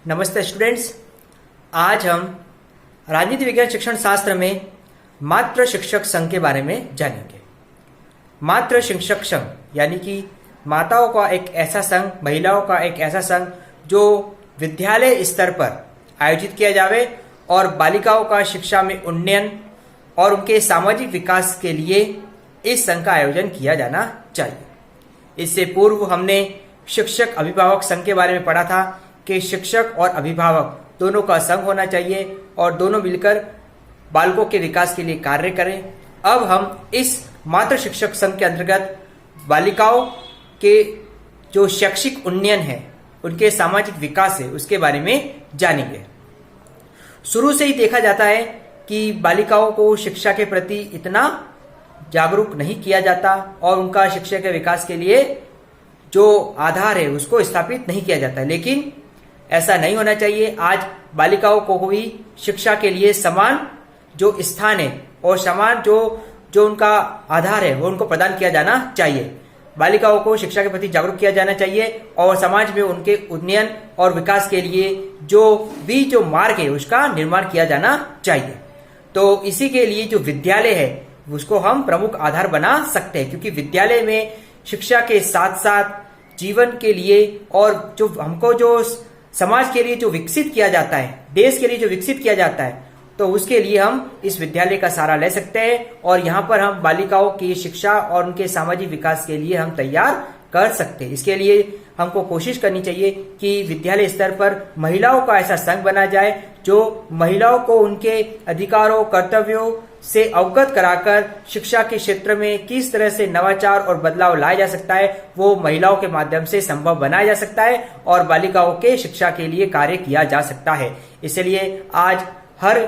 नमस्ते स्टूडेंट्स। आज हम राजनीति विज्ञान शिक्षण शास्त्र में मातृ शिक्षक संघ के बारे में जानेंगे। मातृ शिक्षक संघ यानी कि माताओं का एक ऐसा संघ, महिलाओं का एक ऐसा संघ जो विद्यालय स्तर पर आयोजित किया जावे और बालिकाओं का शिक्षा में उन्नयन और उनके सामाजिक विकास के लिए इस संघ का आयोजन किया जाना चाहिए। इससे पूर्व हमने शिक्षक अभिभावक संघ के बारे में पढ़ा था कि शिक्षक और अभिभावक दोनों का संघ होना चाहिए और दोनों मिलकर बालकों के विकास के लिए कार्य करें। अब हम इस मातृ शिक्षक संघ के अंतर्गत बालिकाओं के जो शैक्षिक उन्नयन है, उनके सामाजिक विकास है, उसके बारे में जानेंगे। शुरू से ही देखा जाता है कि बालिकाओं को शिक्षा के प्रति इतना जागरूक नहीं किया जाता और उनका शिक्षा के विकास के लिए जो आधार है उसको स्थापित नहीं किया जाता। लेकिन ऐसा नहीं होना चाहिए। आज बालिकाओं को भी शिक्षा के लिए समान जो स्थान है और समान जो उनका आधार है वो उनको प्रदान किया जाना चाहिए। बालिकाओं को शिक्षा के प्रति जागरूक किया जाना चाहिए और समाज में उनके उन्नयन और विकास के लिए जो मार्ग है उसका निर्माण किया जाना चाहिए। तो इसी के लिए जो विद्यालय है उसको हम प्रमुख आधार बना सकते हैं, क्योंकि विद्यालय में शिक्षा के साथ साथ जीवन के लिए और जो हमको जो समाज के लिए जो विकसित किया जाता है, देश के लिए जो विकसित किया जाता है, तो उसके लिए हम इस विद्यालय का सहारा ले सकते हैं और यहाँ पर हम बालिकाओं की शिक्षा और उनके सामाजिक विकास के लिए हम तैयार कर सकते हैं। इसके लिए हमको कोशिश करनी चाहिए कि विद्यालय स्तर पर महिलाओं का ऐसा संघ बना जाए जो महिलाओं को उनके अधिकारों, कर्तव्यों से अवगत कराकर शिक्षा के क्षेत्र में किस तरह से नवाचार और बदलाव लाया जा सकता है वो महिलाओं के माध्यम से संभव बनाया जा सकता है और बालिकाओं के शिक्षा के लिए कार्य किया जा सकता है। इसलिए आज हर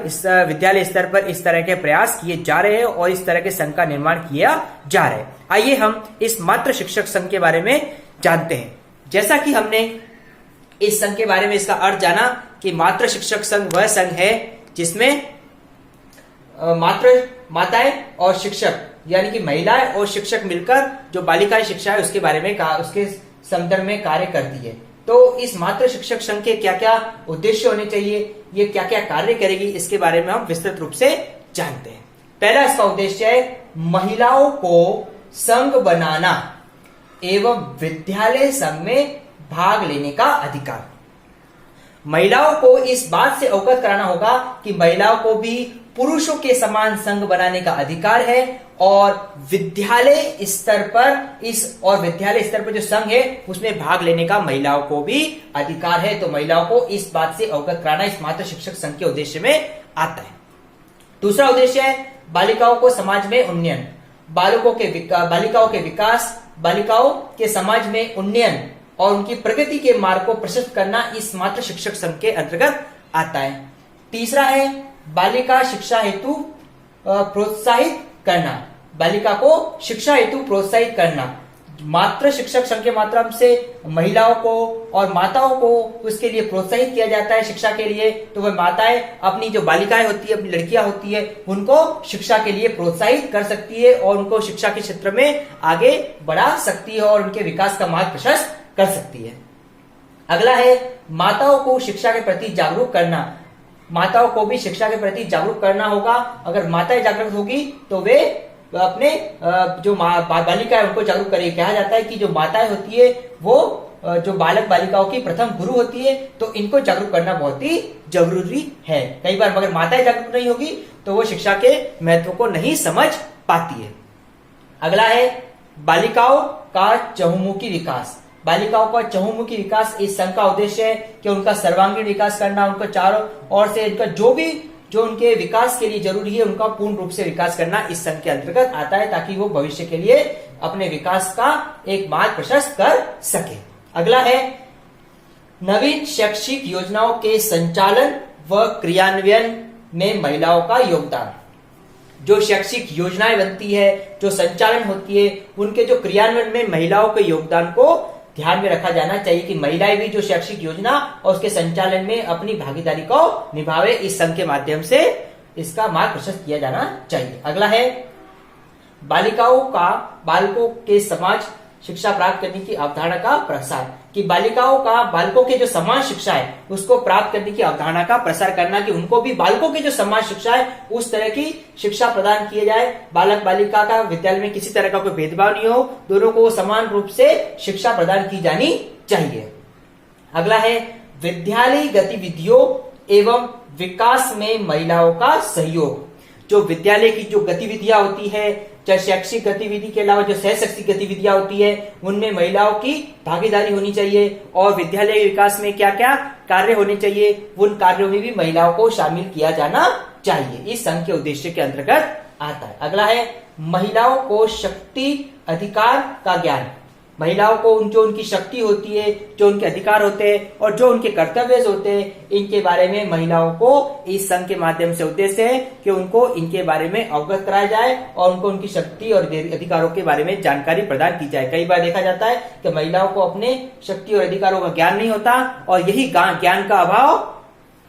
विद्यालय स्तर पर इस तरह के प्रयास किए जा रहे हैं और इस तरह के संघ का निर्माण किया जा रहा है। आइए हम इस मातृ शिक्षक संघ के बारे में जानते हैं। जैसा कि हमने इस संघ के बारे में इसका अर्थ जाना कि मातृ शिक्षक संघ वह संघ है जिसमें माताएं और शिक्षक यानी कि महिलाएं और शिक्षक मिलकर जो बालिकाएं शिक्षा है उसके बारे में उसके संदर्भ में कार्य करती है। तो इस मातृ शिक्षक संघ के क्या क्या उद्देश्य होने चाहिए, ये क्या क्या कार्य करेगी, इसके बारे में हम विस्तृत रूप से जानते हैं। पहला इसका उद्देश्य है महिलाओं को संघ बनाना एवं विद्यालय संघ में भाग लेने का अधिकार। महिलाओं को इस बात से अवगत कराना होगा कि महिलाओं को भी पुरुषों के समान संघ बनाने का अधिकार है और विद्यालय स्तर पर जो संघ है उसमें भाग लेने का महिलाओं को भी अधिकार है। तो महिलाओं को इस बात से अवगत कराना इस मातृ शिक्षक संघ के उद्देश्य में आता है। दूसरा उद्देश्य है बालिकाओं को समाज में उन्नयन, बालिकाओं के विकास, बालिकाओं के समाज में उन्नयन और उनकी प्रगति के मार्ग को प्रशस्त करना इस मातृ शिक्षक संघ के अंतर्गत आता है। तीसरा है बालिका शिक्षा हेतु प्रोत्साहित करना, बालिका को शिक्षा हेतु प्रोत्साहित करना। मातृ शिक्षक संघ के माध्यम से महिलाओं को और माताओं को उसके लिए प्रोत्साहित किया जाता है शिक्षा के लिए। तो वह माताएं अपनी जो बालिकाएं होती है, अपनी लड़कियां होती है, उनको शिक्षा के लिए प्रोत्साहित कर सकती है और उनको शिक्षा के क्षेत्र में आगे बढ़ा सकती है और उनके विकास का मार्ग प्रशस्त कर सकती है। अगला है माताओं को शिक्षा के प्रति जागरूक करना। माताओं को भी शिक्षा के प्रति जागरूक करना होगा। अगर माताएं जागरूक होगी तो वे अपने जो बालिका है उनको जागरूक करेगी। कहा जाता है कि जो माताएं होती है वो जो बालक बालिकाओं की प्रथम गुरु होती है, तो इनको जागरूक करना बहुत ही जरूरी है। कई बार मगर माताएं जागरूक नहीं होगी तो वो शिक्षा के महत्व को नहीं समझ पाती है। अगला है बालिकाओं का चहुमुखी विकास। बालिकाओं का चहुमुखी विकास इस संघ का उद्देश्य है कि उनका सर्वांगीण विकास करना, उनको चारों ओर से इनका जो उनके विकास के लिए जरूरी है उनका पूर्ण रूप से विकास करना इस संघ के अंतर्गत आता है, ताकि वो भविष्य के लिए अपने विकास का एक मार्ग प्रशस्त कर सके। अगला है नवीन शैक्षिक योजनाओं के संचालन व क्रियान्वयन में महिलाओं का योगदान। जो शैक्षिक योजनाएं बनती है, जो संचालन होती है, उनके जो क्रियान्वयन में महिलाओं के योगदान को ध्यान में रखा जाना चाहिए कि महिलाएं भी जो शैक्षिक योजना और उसके संचालन में अपनी भागीदारी को निभावे। इस संघ के माध्यम से इसका मार्ग प्रशस्त किया जाना चाहिए। अगला है बालिकाओं का बालकों के समाज शिक्षा प्राप्त करने की अवधारणा का प्रसार, कि बालकों के जो समान शिक्षा है उसको प्राप्त करने की अवधारणा का प्रसार करना, कि उनको भी बालकों के जो समान शिक्षा है उस तरह की शिक्षा प्रदान किए जाए। बालक बालिका का विद्यालय में किसी तरह का कोई भेदभाव नहीं हो, दोनों को समान रूप से शिक्षा प्रदान की जानी चाहिए। अगला है विद्यालय गतिविधियों एवं विकास में महिलाओं का सहयोग। जो विद्यालय की जो गतिविधियां होती है, चाहे शैक्षिक गतिविधि के अलावा जो सह शैक्षिक गतिविधियां होती है, उनमें महिलाओं की भागीदारी होनी चाहिए। और विद्यालय विकास में क्या क्या कार्य होने चाहिए, उन कार्यों में भी महिलाओं को शामिल किया जाना चाहिए, इस संघ के उद्देश्य के अंतर्गत आता है। अगला है महिलाओं को शक्ति अधिकार का ज्ञान। महिलाओं को जो उनकी शक्ति होती है, जो उनके अधिकार होते हैं और जो उनके कर्तव्य होते हैं, इनके बारे में महिलाओं को इस संघ के माध्यम से उद्देश्य है कि उनको इनके बारे में अवगत कराया जाए और उनको उनकी शक्ति और अधिकारों के बारे में जानकारी प्रदान की जाए। कई बार देखा जाता है कि महिलाओं को अपने शक्ति और अधिकारों का ज्ञान नहीं होता और यही ज्ञान का अभाव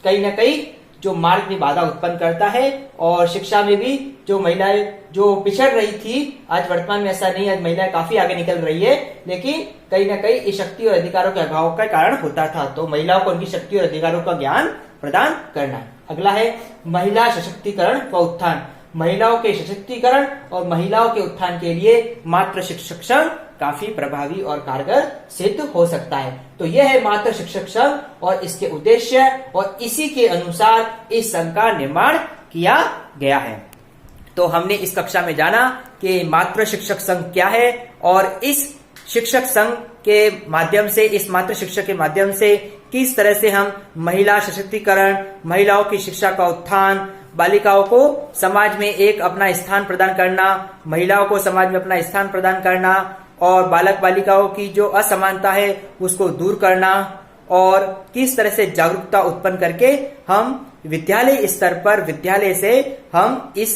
कहीं न कहीं जो मार्ग में बाधा उत्पन्न करता है। और शिक्षा में भी जो महिलाएं जो पिछड़ रही थी, आज वर्तमान में ऐसा नहीं है, आज महिलाएं काफी आगे निकल रही है, लेकिन कहीं ना कहीं इस शक्ति और अधिकारों के अभाव का कारण होता था। तो महिलाओं को उनकी शक्ति और अधिकारों का ज्ञान प्रदान करना। अगला है महिला सशक्तिकरण व उत्थान। महिलाओं के सशक्तिकरण और महिलाओं के उत्थान के लिए मातृ शिक्षक संघ काफी प्रभावी और कारगर सिद्ध हो सकता है। तो यह है मातृ शिक्षक संघ और इसके उद्देश्य, और इसी के अनुसार इस संघ का निर्माण किया गया है। तो हमने इस कक्षा में जाना कि मातृ शिक्षक संघ क्या है और इस शिक्षक संघ के माध्यम से, इस मातृ शिक्षक के माध्यम से किस तरह से हम महिला सशक्तिकरण, महिलाओं की शिक्षा का उत्थान, बालिकाओं को समाज में एक अपना स्थान प्रदान करना, महिलाओं को समाज में अपना स्थान प्रदान करना और बालक बालिकाओं की जो असमानता है उसको दूर करना, और किस तरह से जागरूकता उत्पन्न करके हम विद्यालय स्तर पर, विद्यालय से हम इस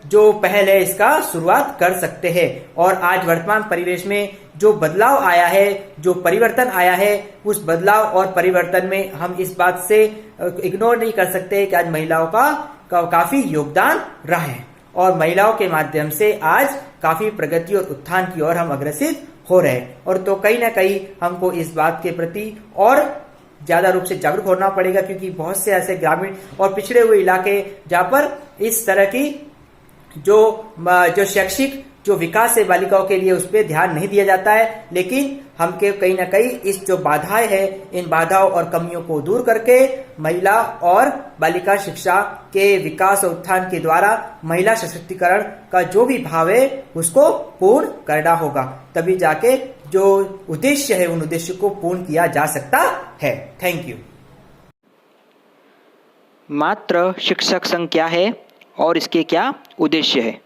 जो पहल है इसका शुरुआत कर सकते हैं। और आज वर्तमान परिवेश में जो बदलाव आया है, जो परिवर्तन आया है, उस बदलाव और परिवर्तन में हम इस बात से इग्नोर नहीं कर सकते कि आज महिलाओं का काफी योगदान रहा है और महिलाओं के माध्यम से आज काफी प्रगति और उत्थान की ओर हम अग्रसित हो रहे हैं। और तो कहीं ना कहीं हमको इस बात के प्रति और ज्यादा रूप से जागरूक होना पड़ेगा, क्योंकि बहुत से ऐसे ग्रामीण और पिछड़े हुए इलाके जहाँ पर इस तरह की जो शैक्षिक जो विकास है बालिकाओं के लिए, उस पर ध्यान नहीं दिया जाता है। लेकिन हमके कहीं ना कहीं इस जो बाधाएं हैं, इन बाधाओं और कमियों को दूर करके महिला और बालिका शिक्षा के विकास और उत्थान के द्वारा महिला सशक्तिकरण का जो भी भाव है उसको पूर्ण करना होगा, तभी जाके जो उद्देश्य है उन उद्देश्य को पूर्ण किया जा सकता है। Thank you. मात्र शिक्षक संघ क्या है और इसके क्या उद्देश्य है?